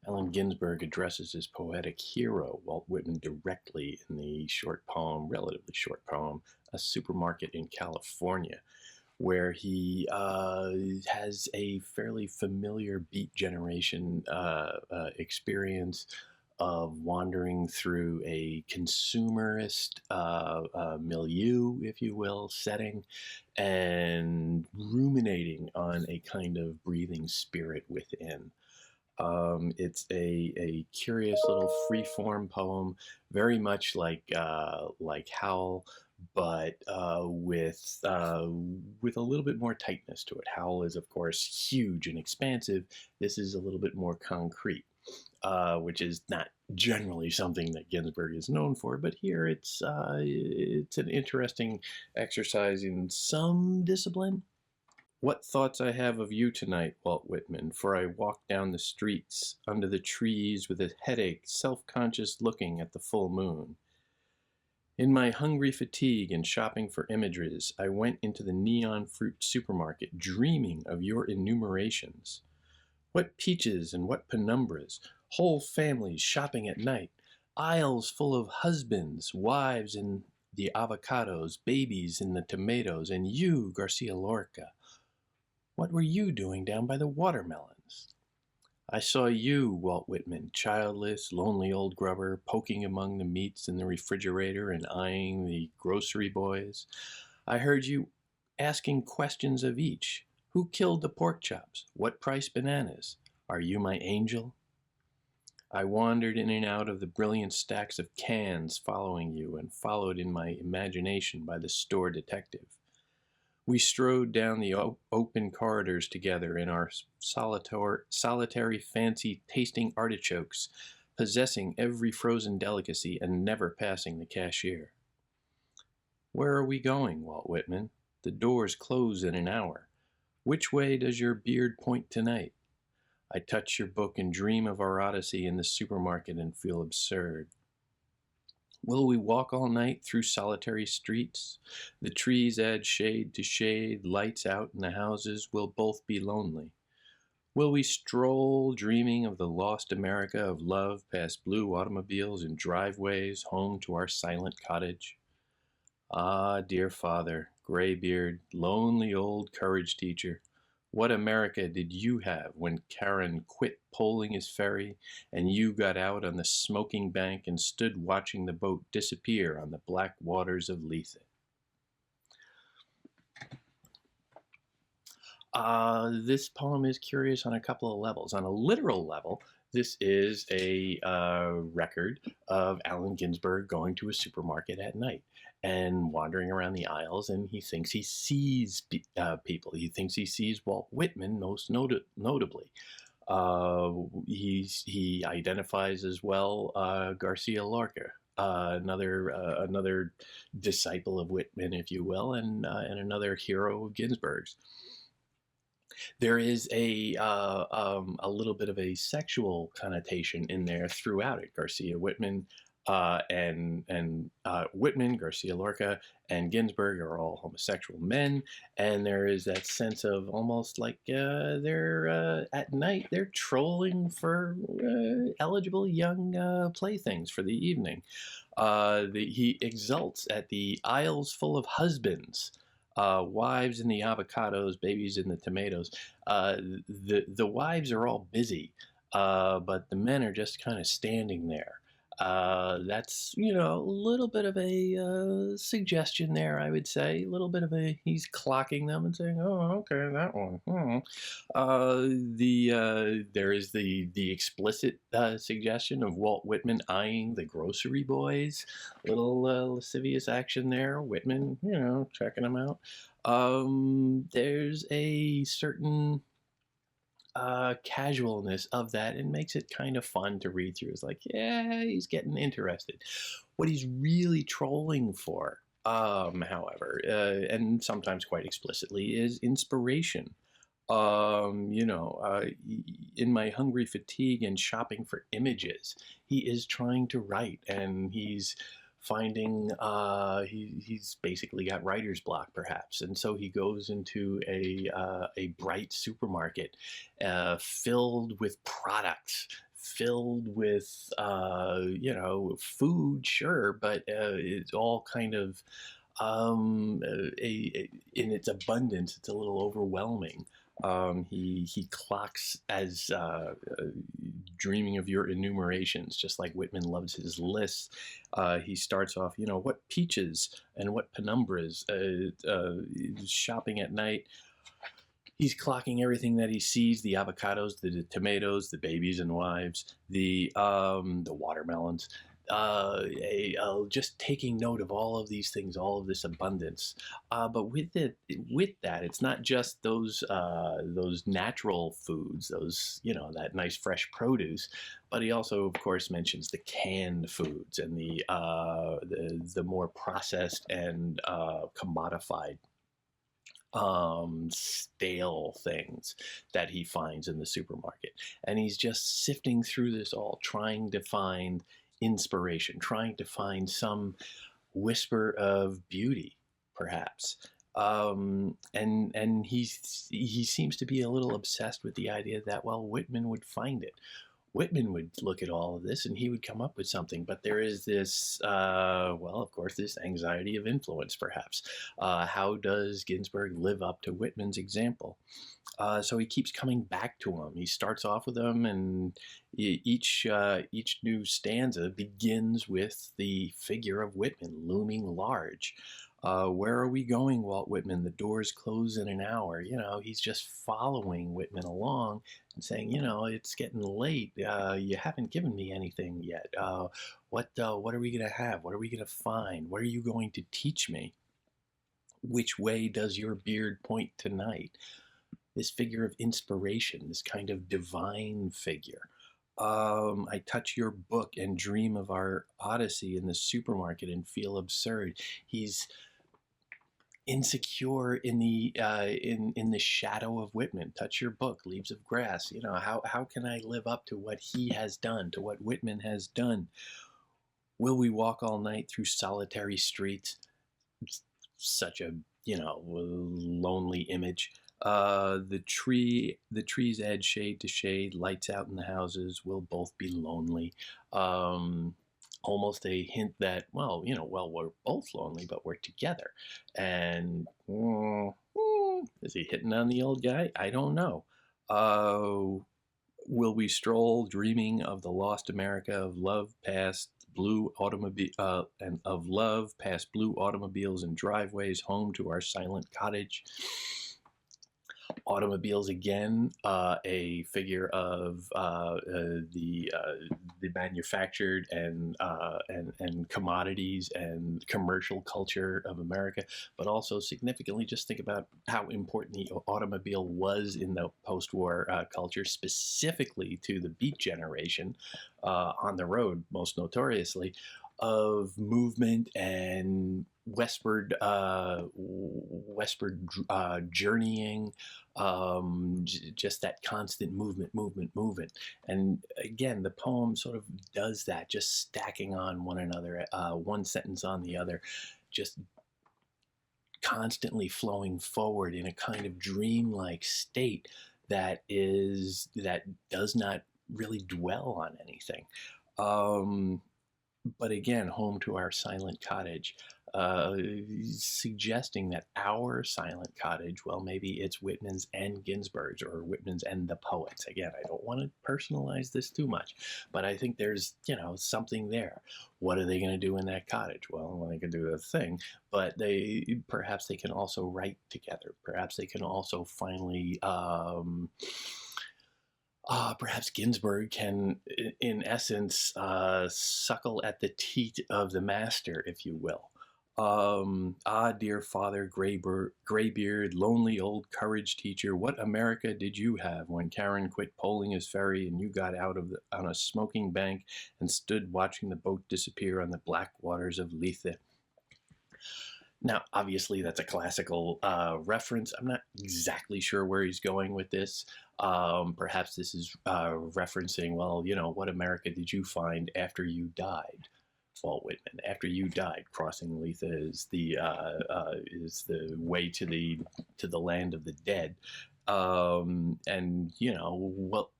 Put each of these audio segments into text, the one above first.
Allen Ginsberg addresses his poetic hero, Walt Whitman, directly in the short poem, relatively short poem, A Supermarket in California, where he has a fairly familiar Beat Generation experience of wandering through a consumerist milieu, if you will, setting, and ruminating on a kind of breathing spirit within. It's a curious little free-form poem, very much like Howl, but with a little bit more tightness to it. Howl is, of course, huge and expansive. This is a little bit more concrete, which is not generally something that Ginsberg is known for. But here, it's an interesting exercise in some discipline. What thoughts I have of you tonight, Walt Whitman, for I walk down the streets, under the trees, with a headache, self-conscious looking at the full moon. In my hungry fatigue and shopping for images, I went into the neon fruit supermarket, dreaming of your enumerations. What peaches and what penumbras, whole families shopping at night, aisles full of husbands, wives in the avocados, babies in the tomatoes, and you, Garcia Lorca. What were you doing down by the watermelons? I saw you, Walt Whitman, childless, lonely old grubber, poking among the meats in the refrigerator and eyeing the grocery boys. I heard you asking questions of each. Who killed the pork chops? What price bananas? Are you my angel? I wandered in and out of the brilliant stacks of cans following you, and followed in my imagination by the store detective. We strode down the open corridors together in our solitary fancy, tasting artichokes, possessing every frozen delicacy and never passing the cashier. Where are we going, Walt Whitman? The doors close in an hour. Which way does your beard point tonight? I touch your book and dream of our odyssey in the supermarket and feel absurd. Will we walk all night through solitary streets? The trees add shade to shade, lights out in the houses will both be lonely. Will we stroll dreaming of the lost America of love past blue automobiles and driveways home to our silent cottage? Ah, dear father, graybeard, lonely old courage teacher, what America did you have when Karen quit poling his ferry and you got out on the smoking bank and stood watching the boat disappear on the black waters of Lethe? This poem is curious on a couple of levels. On a literal level, this is a record of Allen Ginsberg going to a supermarket at night and wandering around the aisles, and he thinks he sees people. He thinks he sees Walt Whitman most notably. He identifies as well Garcia Lorca, another disciple of Whitman, if you will, and another hero of Ginsberg's. There is a little bit of a sexual connotation in there throughout it. Whitman, Garcia Lorca, and Ginsberg are all homosexual men, and there is that sense of almost like they're at night they're trolling for eligible young playthings for the evening. He exults at the aisles full of husbands. Wives in the avocados, babies in the tomatoes. The wives are all busy, but the men are just kind of standing there. That's, a little bit of a suggestion there, I would say. A little bit of he's clocking them and saying, oh, okay, that one. There is the explicit suggestion of Walt Whitman eyeing the grocery boys. Little lascivious action there. Whitman, checking them out. There's a certain casualness of that and makes it kind of fun to read through. It's like, yeah, he's getting interested. What he's really trolling for, however, and sometimes quite explicitly, is inspiration. In my hungry fatigue and shopping for images, he is trying to write, and he's finding he's basically got writer's block, perhaps, and so he goes into a bright supermarket filled with products, filled with food, sure, but it's all kind of in its abundance. It's a little overwhelming. He clocks as dreaming of your enumerations, just like Whitman loves his lists. He starts off, what peaches and what penumbras, shopping at night. He's clocking everything that he sees: the avocados, the tomatoes, the babies and wives, the watermelons. Just taking note of all of these things, all of this abundance. But with that, it's not just those natural foods, that nice fresh produce, but he also, of course, mentions the canned foods and the more processed and commodified stale things that he finds in the supermarket. And he's just sifting through this all, trying to find inspiration, trying to find some whisper of beauty, perhaps. And he seems to be a little obsessed with the idea that, well, Whitman would find it. Whitman would look at all of this and he would come up with something. But there is this, of course, this anxiety of influence, perhaps. How does Ginsberg live up to Whitman's example? So he keeps coming back to him. He starts off with them, and each new stanza begins with the figure of Whitman looming large. Where are we going, Walt Whitman? The doors close in an hour. He's just following Whitman along and saying, it's getting late. You haven't given me anything yet. What are we going to have? What are we going to find? What are you going to teach me? Which way does your beard point tonight? This figure of inspiration, this kind of divine figure. I touch your book and dream of our odyssey in the supermarket and feel absurd. He's insecure in the shadow of Whitman. Touch your book, leaves of grass. How can I live up to what he has done, to what Whitman has done? Will we walk all night through solitary streets? Such a lonely image. The tree's edge, shade to shade, lights out in the houses, will both be lonely. Almost a hint that, we're both lonely, but we're together. And is he hitting on the old guy? I don't know. Will we stroll, dreaming of the lost America of love past blue automobile and of love past blue automobiles and driveways home to our silent cottage? Automobiles again, a figure of the manufactured and commodities and commercial culture of America, but also significantly just think about how important the automobile was in the post-war culture, specifically to the Beat generation on the road, most notoriously, of movement and westward journeying, just that constant movement. And again, the poem sort of does that, just stacking on one another, one sentence on the other, just constantly flowing forward in a kind of dreamlike state that does not really dwell on anything. But again, home to our silent cottage, suggesting that our silent cottage, well, maybe it's Whitman's and Ginsberg's, or Whitman's and the poets. Again, I don't want to personalize this too much, but I think there's, something there. What are they going to do in that cottage? Well, they can do a thing, but perhaps they can also write together. Perhaps they can also finally, perhaps Ginsberg can, in essence, suckle at the teat of the master, if you will. Dear father, graybeard, lonely old courage teacher, what America did you have when Karen quit poling his ferry and you got out on a smoking bank and stood watching the boat disappear on the black waters of Lethe? Now, obviously, that's a classical reference. I'm not exactly sure where he's going with this. Perhaps this is referencing, what America did you find after you died, Walt Whitman? After you died, crossing Lethe is the way to the land of the dead. And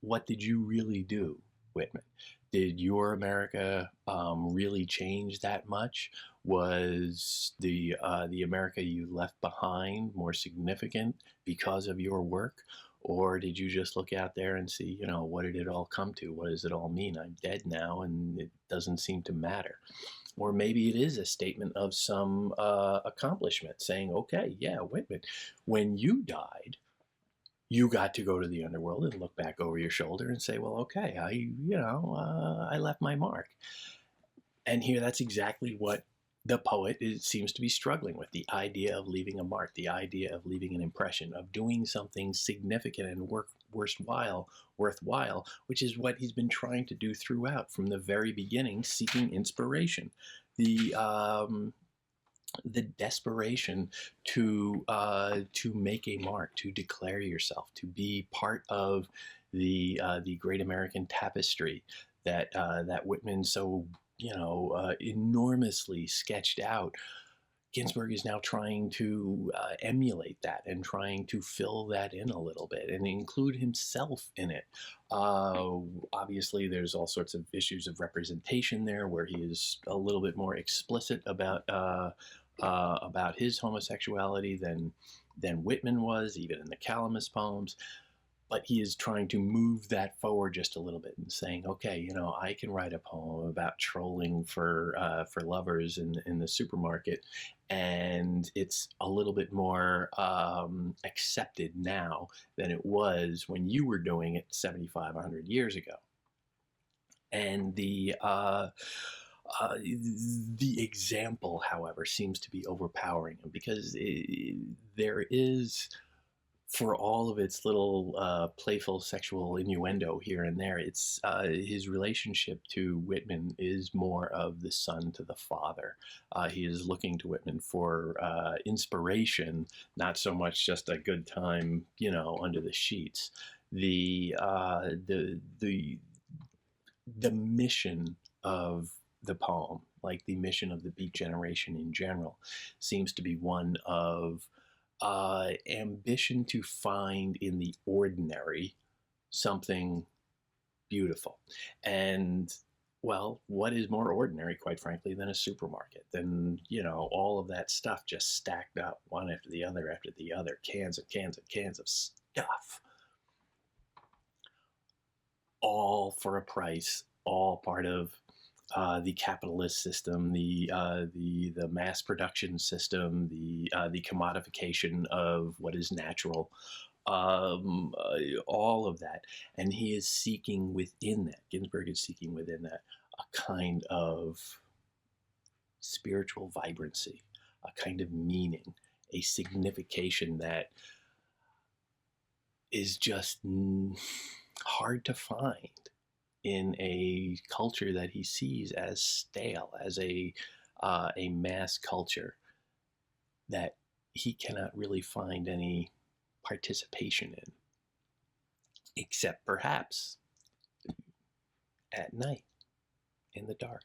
what did you really do? Whitman? Did your America really change that much? Was the America you left behind more significant because of your work? Or did you just look out there and see, what did it all come to? What does it all mean? I'm dead now and it doesn't seem to matter. Or maybe it is a statement of some accomplishment saying, okay, yeah, Whitman, when you died, you got to go to the underworld and look back over your shoulder and say, well, okay, I left my mark. And here, that's exactly what the poet seems to be struggling with: the idea of leaving a mark, the idea of leaving an impression, of doing something significant and worthwhile, which is what he's been trying to do throughout from the very beginning, seeking inspiration. The desperation to make a mark, to declare yourself, to be part of the great American tapestry that Whitman so enormously sketched out. Ginsberg is now trying to emulate that and trying to fill that in a little bit and include himself in it. Obviously, there's all sorts of issues of representation there, where he is a little bit more explicit about his homosexuality than Whitman was, even in the Calamus poems. But he is trying to move that forward just a little bit and saying, okay, I can write a poem about trolling for lovers in the supermarket, and it's a little bit more accepted now than it was when you were doing it 7,500 years ago. And the example, however, seems to be overpowering him, because there is, for all of its little playful sexual innuendo here and there, it's his relationship to Whitman is more of the son to the father. He is looking to Whitman for inspiration, not so much just a good time, under the sheets. The mission of the poem, like the mission of the Beat generation in general, seems to be one of ambition to find in the ordinary something beautiful. And, well, what is more ordinary, quite frankly, than a supermarket? Than, all of that stuff just stacked up, one after the other, cans and cans and cans of stuff, all for a price, all part of the capitalist system, the mass production system, the commodification of what is natural, all of that. And he is seeking within that, Ginsberg is seeking within that, a kind of spiritual vibrancy, a kind of meaning, a signification that is just hard to find in a culture that he sees as stale, as a mass culture that he cannot really find any participation in, except perhaps at night in the dark.